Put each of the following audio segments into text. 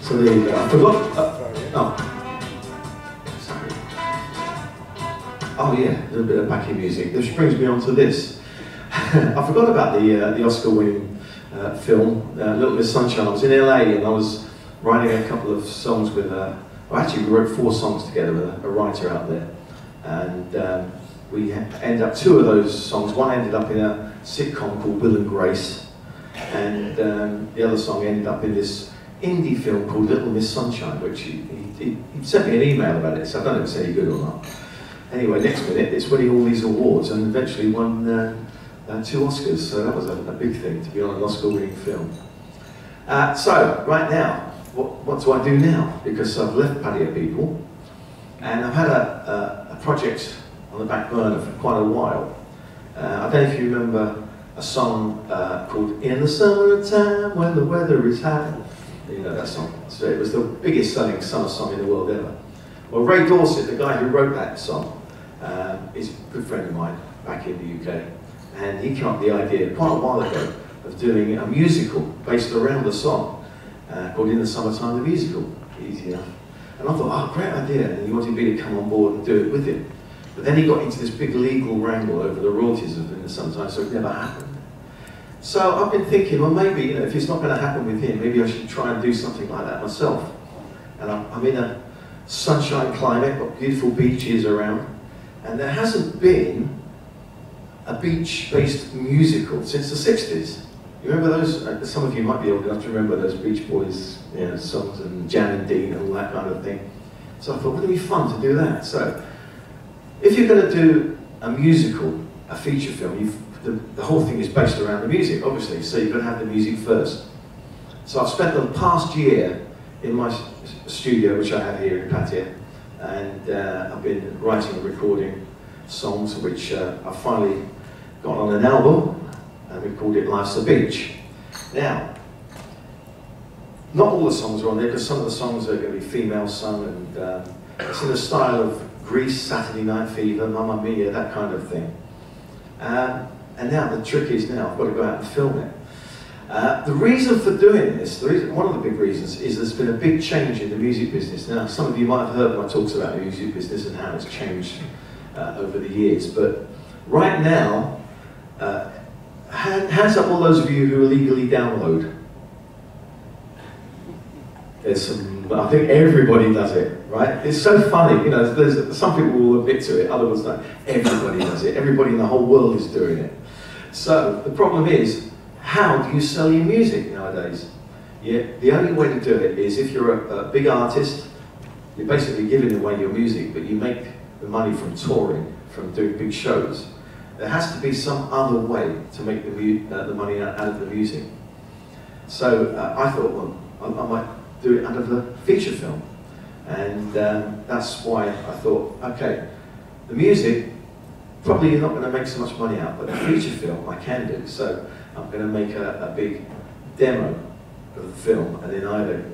So there you go. I forgot. Sorry. Oh yeah, a little bit of backing music. This brings me on to this. I forgot about the Oscar-winning film, Little Miss Sunshine. I was in LA and I was writing a couple of songs with well, actually we wrote 4 songs together with a writer out there, and we ended up 2 of those songs. One ended up in a sitcom called Will and Grace, and the other song ended up in this indie film called Little Miss Sunshine, which he sent me an email about it, so I don't know if it's any good or not. Anyway, next minute, it's winning all these awards and eventually won 2 Oscars, so that was a big thing, to be on an Oscar-winning film. So, right now, what do I do now? Because I've left Patio People, and I've had a project on the back burner for quite a while. I don't know if you remember a song called In the Summertime When the Weather is High. You know that song. So it was the biggest selling summer song in the world ever. Well, Ray Dorset, the guy who wrote that song, is a good friend of mine back in the UK. And he came up with the idea quite a while ago of doing a musical based around the song called In the Summertime, the Musical. Easy enough. And I thought, oh, great idea. And he wanted me to come on board and do it with him. But then he got into this big legal wrangle over the royalties of In the Summertime, so it never happened. So I've been thinking, well, maybe, you know, if it's not going to happen with him, maybe I should try and do something like that myself. And I'm in a sunshine climate, got beautiful beaches around, and there hasn't been a beach-based musical since the 60s. You remember those? Some of you might be old enough to remember those Beach Boys, you know, songs and Jan and Dean and all that kind of thing. So I thought, wouldn't it be fun to do that? So, if you're going to do a musical, a feature film, the whole thing is based around the music, obviously, so you've got to have the music first. So I've spent the past year in my studio, which I have here in Pattaya, and I've been writing and recording songs which I've finally got on an album, and we've called it Life's a Beach. Now, not all the songs are on there, because some of the songs are going to be female sung, and it's in the style of Grease, Saturday Night Fever, Mamma Mia, that kind of thing. And now the trick is now I've got to go out and film it. The reason for doing this, one of the big reasons, is there's been a big change in the music business. Now, some of you might have heard my talks about the music business and how it's changed over the years, but right now, hands up all those of you who illegally download. There's some, I think everybody does it, right? It's so funny, you know, some people will admit to it, others don't. Everybody does it, everybody in the whole world is doing it. So, the problem is, how do you sell your music nowadays? The only way to do it is if you're a big artist, you're basically giving away your music, but you make the money from touring, from doing big shows. There has to be some other way to make the money out of the music. So I thought, well, I might do it out of a feature film. And that's why I thought, okay, the music, probably you're not going to make so much money out, but the feature film I can do. So I'm going to make a big demo of the film, and then either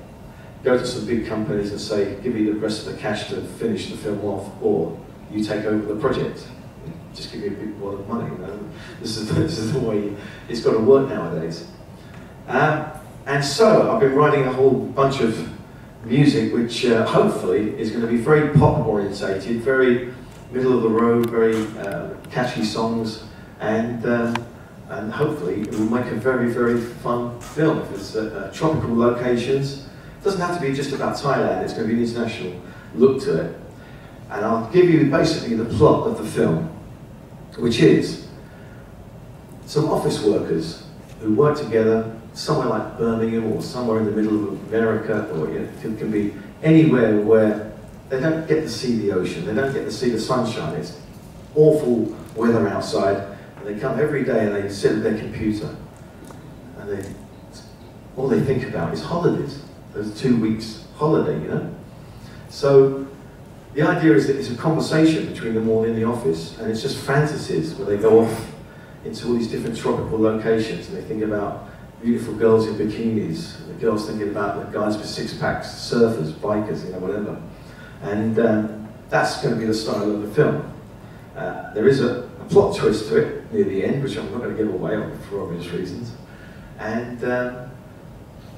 go to some big companies and say, give me the rest of the cash to finish the film off, or you take over the project. Just give me a big wad of money, you know. This is the way it's got to work nowadays. And so I've been writing a whole bunch of music which hopefully is going to be very pop orientated, very middle of the road, very catchy songs, and hopefully it will make a very, very fun film. If it's tropical locations, it doesn't have to be just about Thailand, it's going to be an international look to it. And I'll give you basically the plot of the film, which is some office workers who work together somewhere like Birmingham or somewhere in the middle of America, or you know, it can be anywhere where they don't get to see the ocean, they don't get to see the sunshine, it's awful weather outside, and they come every day and they sit at their computer and all they think about is holidays, those 2 weeks holiday, you know. So the idea is that it's a conversation between them all in the office, and it's just fantasies where they go off into all these different tropical locations and they think about beautiful girls in bikinis, the girls thinking about the guys with six-packs, surfers, bikers, you know, whatever. And that's going to be the style of the film. There is a plot twist to it near the end, which I'm not going to give away for obvious reasons. And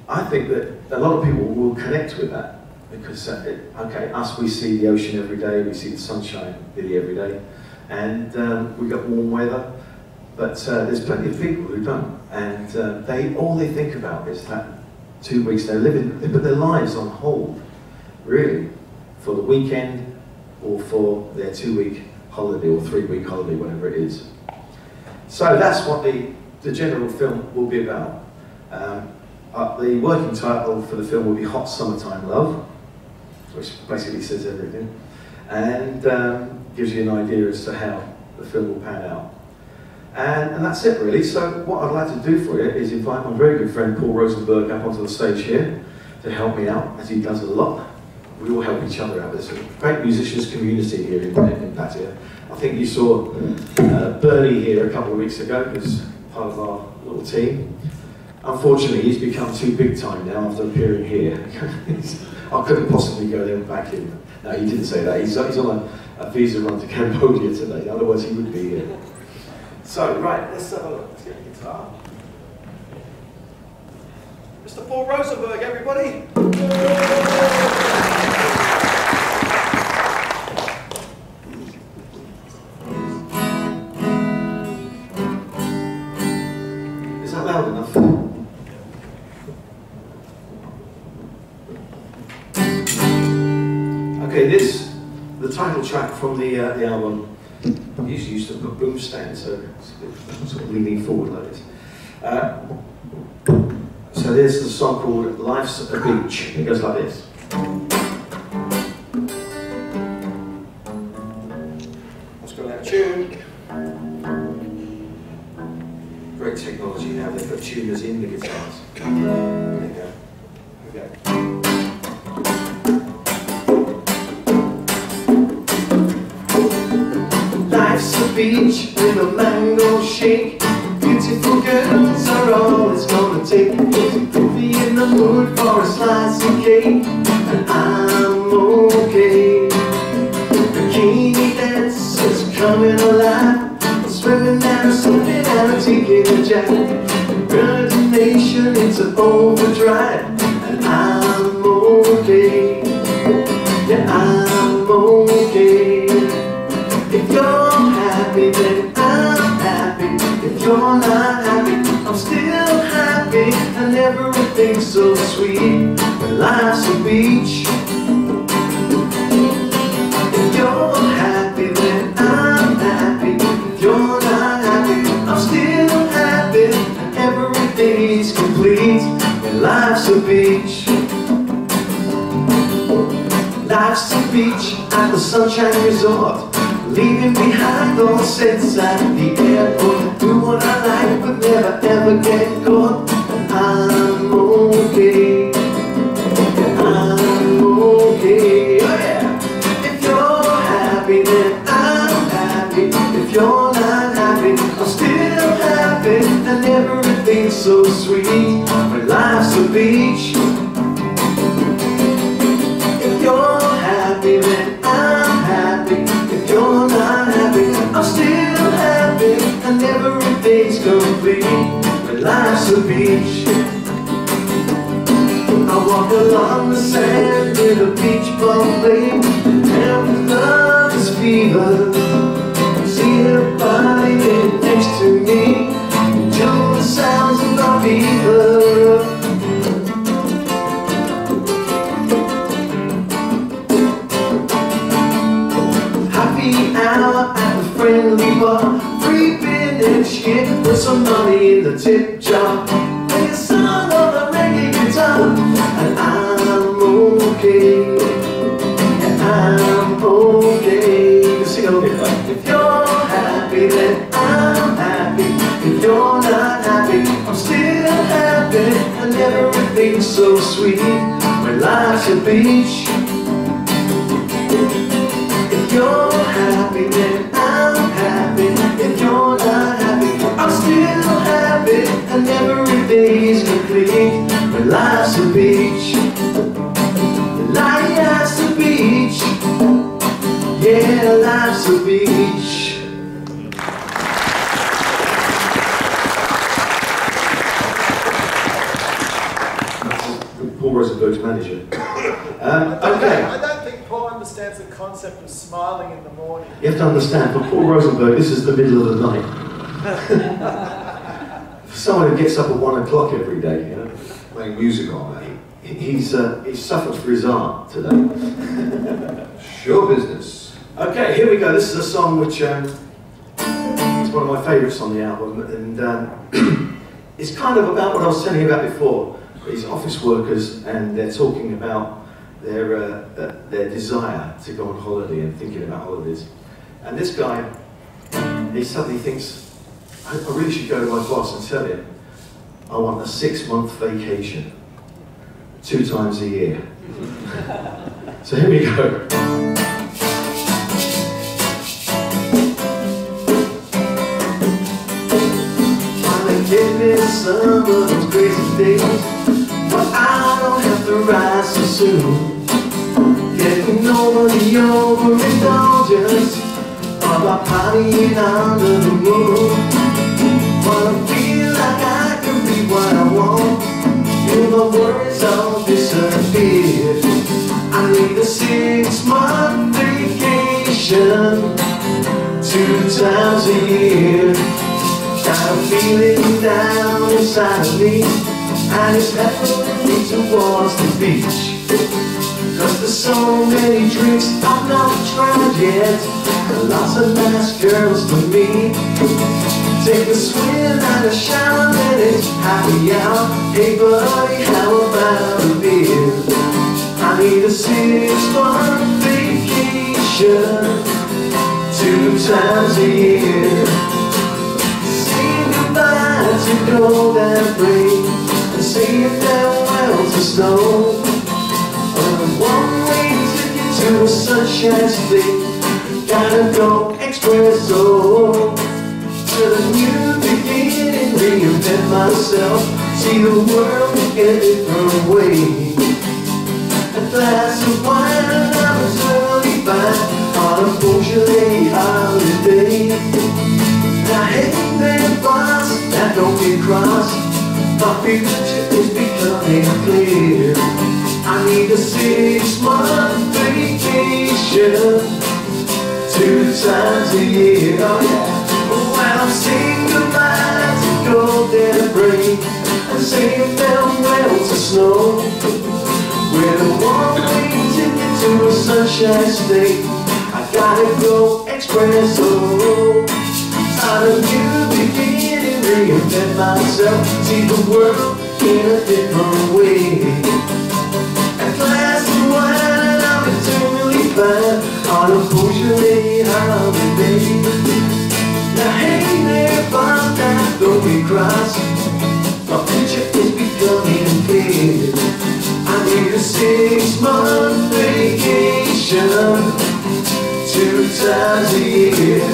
I think that a lot of people will connect with that. Because, okay, we see the ocean every day, we see the sunshine nearly every day, and we've got warm weather, but there's plenty of people who don't. And all they think about is that 2 weeks they put their lives on hold, really, for the weekend or for their 2-week holiday or 3-week holiday, whatever it is. So that's what the general film will be about. The working title for the film will be Hot Summertime Love, which basically says everything. And gives you an idea as to how the film will pan out. And that's it really. So what I'd like to do for you is invite my very good friend Paul Rosenberg up onto the stage here to help me out, as he does a lot. We all help each other out. There's a great musicians community here in Pattaya. I think you saw Bernie here a couple of weeks ago, who's part of our little team. Unfortunately, he's become too big time now after appearing here. I couldn't possibly go there and back him. No, he didn't say that. He's on a visa run to Cambodia today, otherwise he would be here. So, right, let's have a look. Let's get the guitar. Mr. Paul Rosenberg, everybody! Is that loud enough? Okay, the title track from the album. I usually used to put boom stand, so it's a bit sort of leaning forward like this. So there's the song called Life's a Beach. It goes like this. Let's go that tune. Great technology now, they put tuners in the guitars. There you go. Okay. Life's a beach with a mango shake. Beautiful girls are all it's gonna take. Put me in the mood for a slice of cake, and I'm okay. Bikini dancers coming alive, swimming down something and I'm taking a jacket. Imagination, it's an overdrive, and I'm okay. Yeah, I'm okay. If you're happy, then I'm happy. If you're not happy, I'm still happy. And everything's so sweet when life's a beach. If you're happy, then I'm happy. If you're not happy, I'm still happy. And everything's complete when life's a beach. Life's a beach at the Sunshine Resort, leaving behind all sets at the airport. Do what I like but never ever get caught. And I'm okay. Yeah, I'm okay. Oh yeah. If you're happy, then I'm happy. If you're not happy, I'm still happy. And everything's so sweet when life's a beach. If you're happy, then I'm happy. If you're not happy, I'm still happy. And everything's complete when life's a beach. I walk along the sand with a beach bum flame, and with love is fever. See her body next to me, enjoy the sounds of our fever. Hour at the friendly bar, 3-minute shit with some money in the tip jar. Play a song on the reggae guitar, and I'm okay. And I'm okay. You can sing along with me. If you're happy, then I'm happy. If you're not happy, I'm still happy. And everything's so sweet when life's a beach. If you're happy, then I'm happy. If you're not happy, I'm still happy. And everything's complete when life's a beach. Life's a beach. Yeah, life's a beach. Paul Rosenberg's manager. Okay. I don't think Paul understands the concept of smiling in the morning. You have to understand, for Paul Rosenberg, this is the middle of the night. For someone who gets up at 1 o'clock every day, you know, playing music on that, he's suffered for his art today. Show business. Okay, here we go. This is a song which is one of my favourites on the album, and it's kind of about what I was telling you about before. These office workers, and they're talking about their desire to go on holiday and thinking about holidays. And this guy, he suddenly thinks, I really should go to my boss and tell him I want a 6-month vacation, 2 times a year. So here we go. Getting some of those crazy days, but I don't have to rise so soon. Getting over the overindulgence of my partying under the moon. Wanna feel like I can be what I want, feel my worries all disappear. I need a 6-month vacation, 2 times a year. Got a feeling down inside of me, and it's heading me towards the beach. Cause there's so many drinks I've not tried yet, and lots of nice girls for me. Take a swim and a shower, and it's happy hour. Hey buddy, how about a beer? I need a 6-month vacation, 2 times a year. To go and rain, and say farewell to snow. On a one-way ticket to a sunshine state, gotta go expresso. To the new beginning, reinvent myself, see the world in a different way. A glass of wine and I'm eternally fine on a Beaujolais holiday. Now hey there boss, now don't be cross, my future is becoming clear. I need a 6-month vacation, 2 times a year. Oh yeah. When I'm saying goodbye to golden rain, and saying farewell to snow, with a one-way ticket to a sunshine state, I gotta go expresso. On a new beginning, reinvent myself, see the world in a different way. A glass of wine and I'm eternally fine on a Beaujolais holiday. Now hey there, boss, now don't be cross, my future is becoming clear. I need a 6-month vacation, 2 times a year.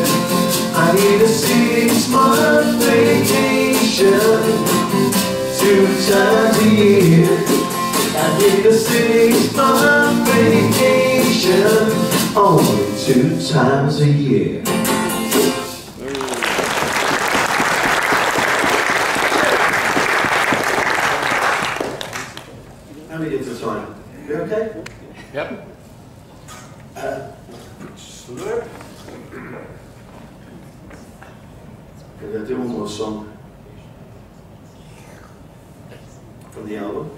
I need a 6-month vacation, 2 times a year. I need a 6-month vacation, only 2 times a year. How many did the time? You okay? Yep. We're going to do one more song from the album.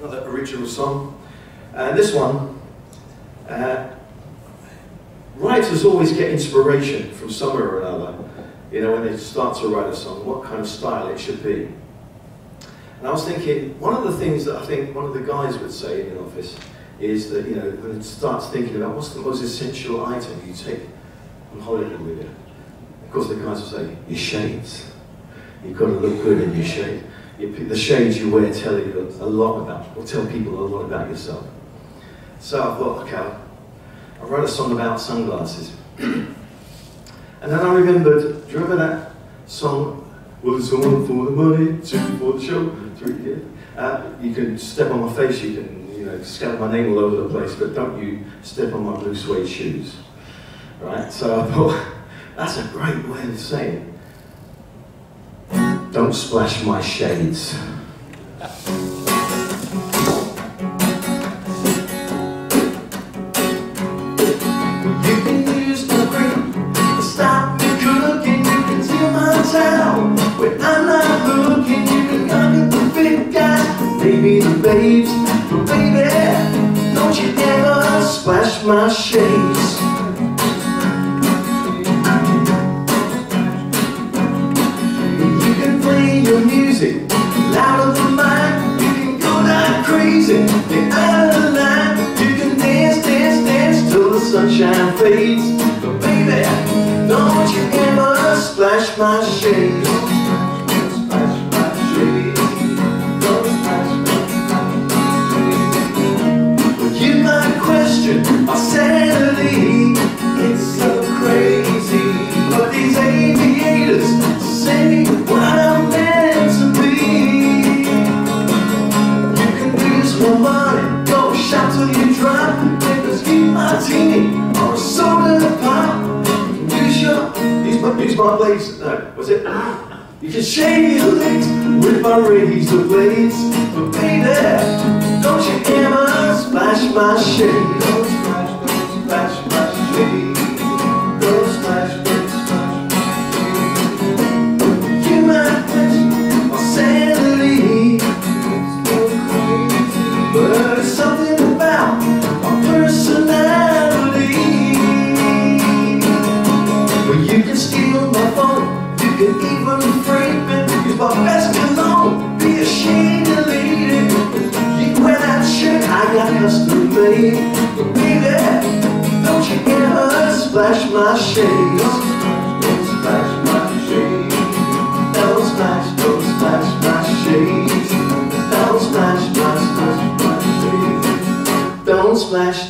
Another original song. And this one, writers always get inspiration from somewhere or another. You know, when they start to write a song, what kind of style it should be. And I was thinking, one of the things that I think one of the guys would say in the office is that, you know, when it starts thinking about what's the most essential item you take on holiday with you. Of course, the guys will say, your shades. You've got to look good in your shade. The shades you wear tell you a lot about, or tell people a lot about yourself. So I thought, okay, I wrote a song about sunglasses. And then I remembered, do you remember that song, well, it's 1 for the money, 2 for the show, 3, yeah. You can step on my face, you can, you know, scout my name all over the place, but don't you step on my blue suede shoes. Right? So I thought, that's a great way of saying, don't splash my shades. You can use my cream to stop me cooking, you can steal my towel when I'm not looking, you can hug the big guys, maybe the babes, but baby, don't you ever splash my shades. Your music louder than mine, you can go down crazy, get out of the line, you can dance, dance, dance till the sunshine fades. splash my shades. Don't splash my shades. Don't splash my shades. Well, you might question my sanity. It's so crazy. But these aviators say what I'm meant to be. You can use my money, go shop till you drop. Take a sweet martini or a soda pop. You can use my blades. No, was it? You can shave your legs with my razor blades. But baby, don't you ever splash my shade. Don't splash my shade. Don't splash my shade. You might question my sanity. But there's something about my personality. Well, you can steal my phone, you can even frame it. Use my best cologne, be ashamed to lead it. You can wear that shirt I got custom made. But baby, don't you ever splash my shades. Don't splash my shades. Don't splash my shades.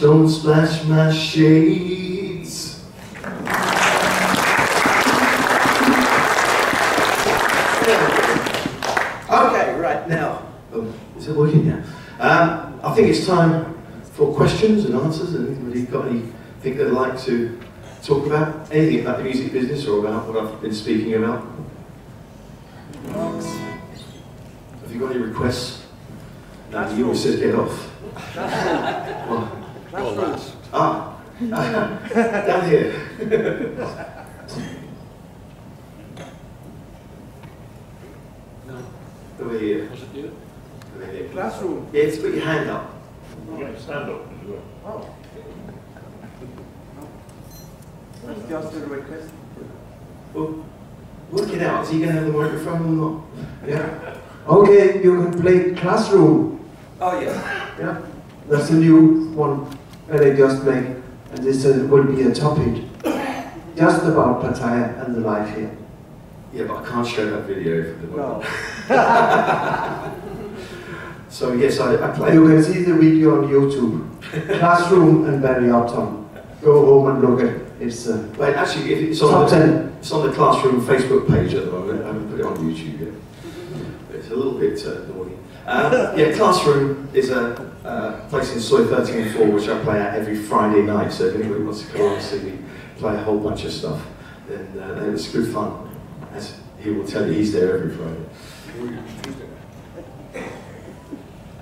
Don't splash my shades. Okay, right now. Is it working now? I think it's time for questions and answers. Anybody got anything they'd like to talk about? Anything about the music business or about what I've been speaking about? Have you got any requests? No, you always said get off. Well, down here. No, over here. Was it you? Over here. Classroom. Yeah, just put your hand up. You got to stand up as well. Oh. That's just a request. Well, work it out. Is he going to have the microphone or not? Yeah. Okay, you can play Classroom. Oh yeah. Yeah. That's a new one that I just made. And this will be a topic just about Pattaya and the life here. Yeah, but I can't show that video for the No. So yes, I play. You can see the video on YouTube. Classroom and Barry Upton. Go home and look at it. It's Wait, actually, it's top on 10. It's on the Classroom Facebook page at the moment. I haven't put it on YouTube yet. But it's a little bit naughty. Yeah, Classroom is a place in Soy 13 which I play at every Friday night. So if anybody wants to come along and see me play a whole bunch of stuff, then it's good fun. As he will tell you, he's there every Friday.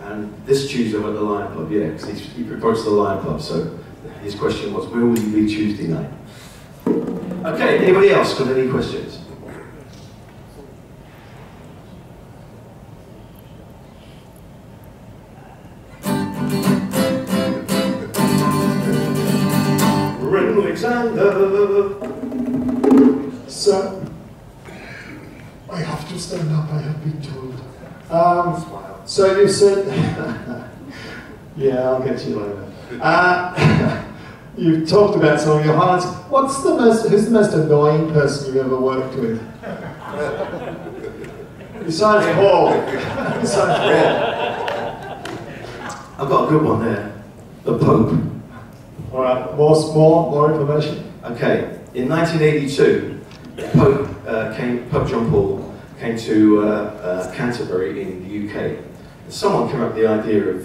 And this Tuesday I'm at the Lion Club, yeah, because he proposed the Lion Club. So his question was, where will you be Tuesday night? Okay, anybody else got any questions? Alexander. So, I have to stand up, I have been told. So you said, yeah, I'll get you later. You've talked about some of your highlights. Who's the most annoying person you've ever worked with? Besides Paul. Besides Paul. I've got a good one there. The Pope. All right, more information. Okay, in 1982, Pope John Paul came to Canterbury in the UK. And someone came up with the idea of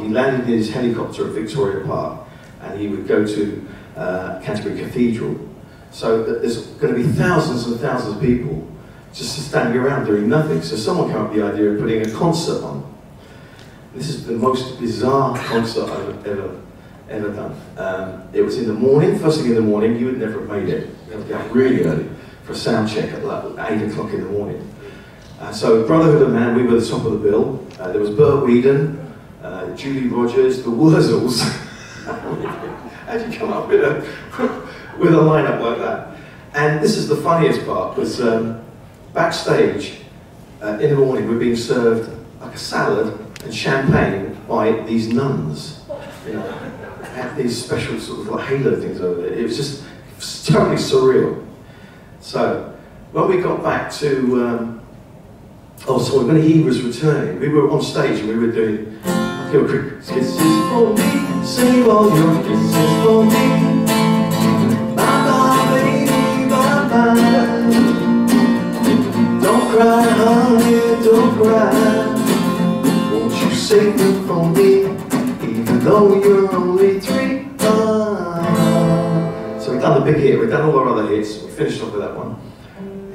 he landed in his helicopter at Victoria Park, and he would go to Canterbury Cathedral. So there's going to be thousands and thousands of people just standing around doing nothing. So someone came up with the idea of putting a concert on. This is the most bizarre concert I've ever done. It was in the morning, first thing in the morning. You would never have made it. You had to get up really early for a sound check at like 8 o'clock in the morning. So Brotherhood of Man, we were the top of the bill. There was Burt Whedon, Julie Rogers, the Wurzels. How'd you come up with a lineup like that? And this is the funniest part, was backstage in the morning we're being served like a salad and champagne by these nuns. You know, had these special sort of like halo things over there. It was just totally surreal. So when we got back to, when he was returning, we were on stage and we were doing, kisses for me, save all your kisses for me. Bye-bye, baby, bye-bye. Don't cry, honey, don't cry. Won't you save them for me, even though you're only 3? So we've done the big hit, we've done all our other hits, we finished off with that one.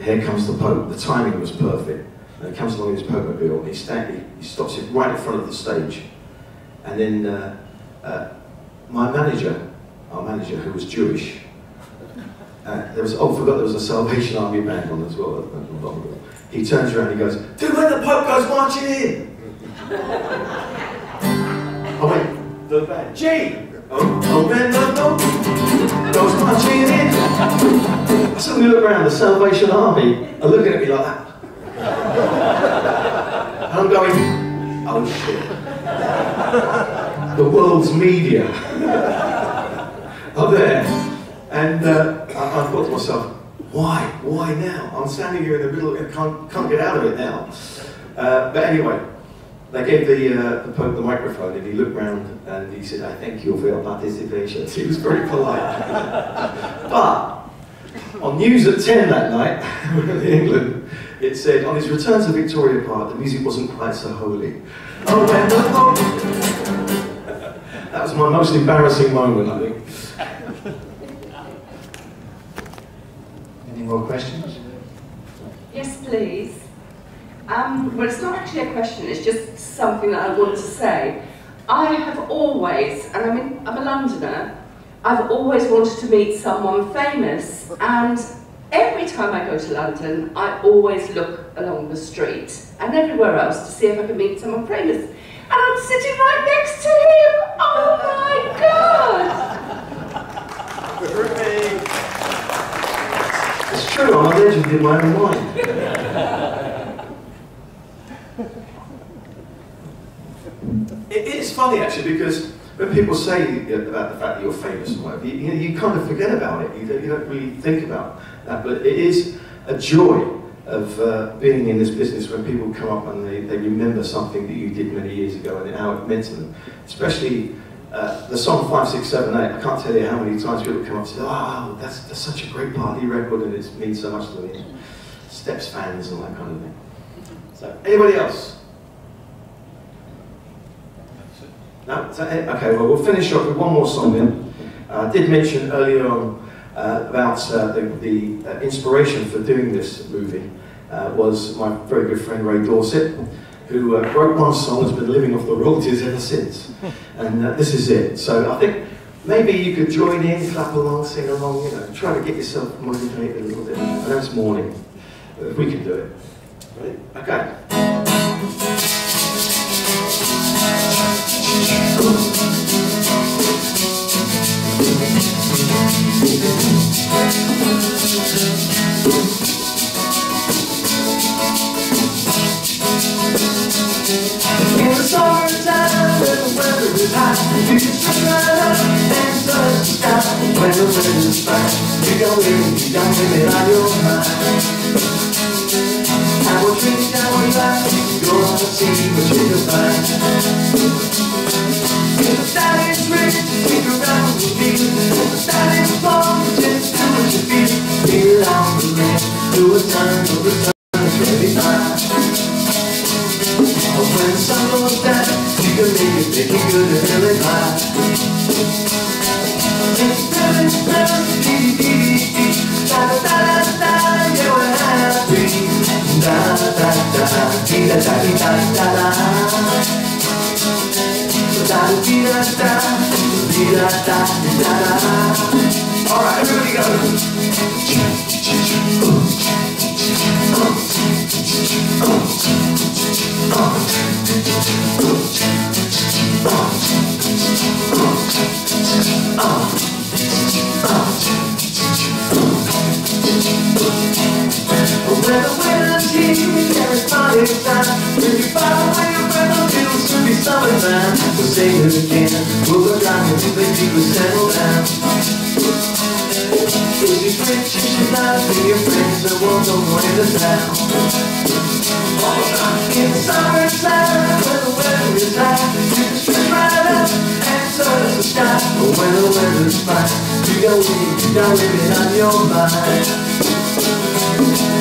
Here comes the Pope, the timing was perfect. And he comes along in his Pope-mobile, and he stops it right in front of the stage. And then our manager, who was Jewish, there was a Salvation Army band on as well. He turns around and he goes, "Dude, when the Pope goes marching in!" I went, "The band, G! Oh, when the Pope goes marching in!" I suddenly look around, the Salvation Army are looking at me like that. And I'm going, "Oh shit." The world's media are there. And I thought to myself, why now? I'm standing here in the middle, I can't get out of it now. But anyway, they gave the Pope the microphone and he looked round and he said, "I thank you for your participation." He was very polite. But on News at 10 that night, in England, it said, on his return to Victoria Park, the music wasn't quite so holy. Oh, when the Pope... That was my most embarrassing moment, I think. Any more questions? Yes, please. Well, it's not actually a question, it's just something that I want to say. I have always, and I'm a Londoner, I've always wanted to meet someone famous, and every time I go to London, I always look along the street and everywhere else to see if I can meet someone famous. And I'm sitting right next to him! Oh my God! It's true, I'm a legend in my own mind. It is funny actually, because when people say about the fact that you're famous and whatever, you kind of forget about it. You don't really think about that. But it is a joy of being in this business when people come up and they remember something that you did many years ago and how it meant to them. Especially the song 5, 6, 7, 8. I can't tell you how many times people come up and say, "Oh, that's such a great party record and it means so much to me." Steps fans and all that kind of thing. So, anybody else? No? Is that it? Okay, well, we'll finish off with one more song then. I did mention earlier on about the inspiration for doing this movie was my very good friend Ray Dorset, who wrote one song that's been living off the royalties ever since. And this is it. So I think maybe you could join in, clap along, sing along, you know, try to get yourself motivated a little bit. I know it's morning, but if we can do it. Ready? Okay. In the summertime, when the weather is hot, you can swing right up and touch the sky. When the weather is fine, you don't leave it on your mind. I will drink, I will laugh, you're gonna see what you can find. If the sky is rich, stick around with me. If the sky is long, just do what you feel. Feel on the rim, do a turn, it's really fine. But when the sun goes down, you can make it good and really fine. It's really fun, dee-dee-dee-dee, da-da-da-da-da, yeah, we're happy. Da-da-da-da, dee-da-da-dee-da-da-da. Da-da-dee-da-da, dee-da-da-dee-da-da. All right, everybody go. When the winter's here and it's party time, when you fly away when the feels to be summertime, we'll sing it again, we'll go down and the people settle down. If she's rich and she's nice to your friends, so won't go into town. In the summertime, when the weather is hot, you can stretch right up and so does the sky. But when the weather's fine, you got women on your mind.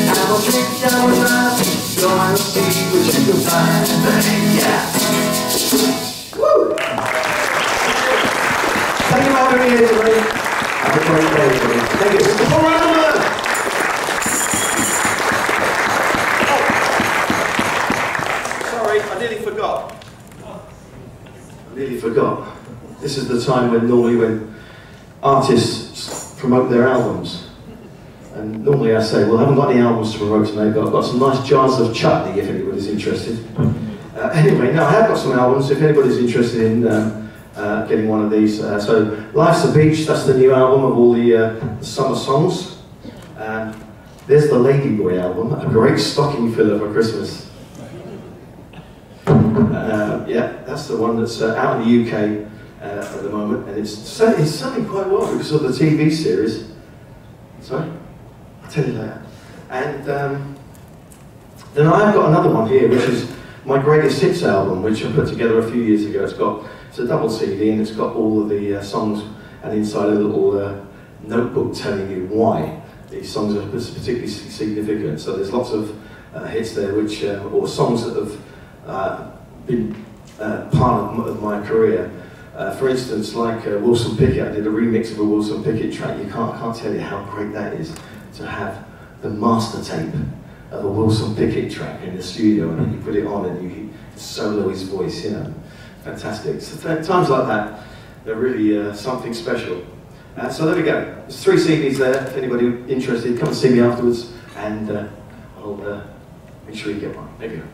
I will drink down the night, go out and see what you can find. Yeah. Woo! Thank you for having me here today. Have a great day, everybody. Thank you. Sorry, I nearly forgot. This is the time when normally artists promote their albums. And normally I say, well, I haven't got any albums to promote tonight, but I've got some nice jars of chutney if anybody's interested. Anyway, no, I have got some albums if anybody's interested in getting one of these. So, Life's a Beach, that's the new album of all the summer songs. There's the Ladyboy album, a great stocking filler for Christmas. Yeah, that's the one that's out in the UK at the moment, and it's selling quite well because of the TV series. Sorry? I'll tell you later. And then I've got another one here, which is my greatest hits album, which I put together a few years ago. It's a double CD, and it's got all of the songs, and inside a little notebook telling you why these songs are particularly significant. So there's lots of hits there, which or songs that have been part of my career. For instance, like Wilson Pickett, I did a remix of a Wilson Pickett track. I can't tell you how great that is to have the master tape of a Wilson Pickett track in the studio, and then you put it on and you solo his voice, you know. Fantastic. So times like that, they're really something special. So there we go. There's 3 CDs there. If anybody interested, come and see me afterwards, and I'll make sure you get one. There you go.